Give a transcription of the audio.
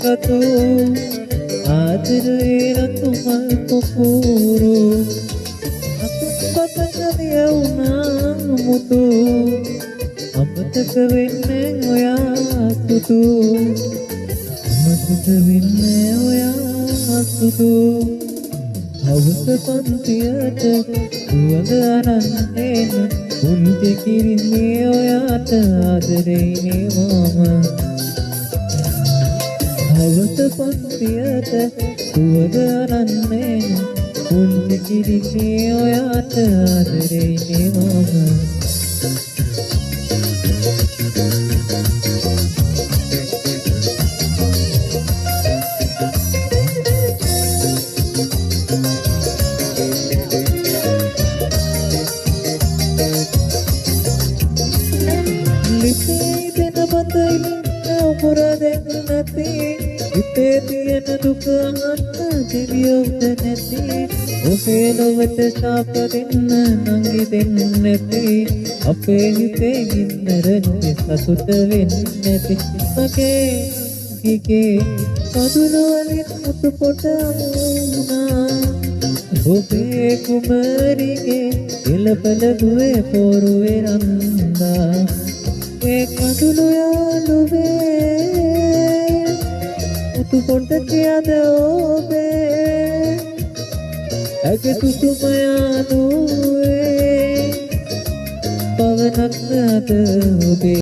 රතු ආදරේ රතු මල් පොකුරු අපතක දියුණා මුතු අමතක වෙන්නේ ඔයා සුදු අමතක වෙන්නේ ඔයා සුදු හවස පන්තියට සුවඳ අරන් එන උන්ට කිරින්නේ ඔයාට ආදරේනේ මම හවස පන්තියට සුවඳ අරන් එන උන්ට කිරින්නේ ඔයාට ආදරේනේ මම හිතේ තියෙන දුක අහන්න දෙවියොත් නැති ඔබේ ලොවට ශාප දෙන්න නංගි දෙන්නේ නැති අපේ හිතේ ගින්නරනේ සතුට වෙන්නේ නැති මගේ හිකේ කඳුළු වලින් මුතු පොට වුණා ඔබේ කුමරිගේ එළපල දුවේ පොරුවේ රන්දා ඒ කඳුළු යාළුවේ tu ponte tiada obe age tu mayanu pavanak nada obe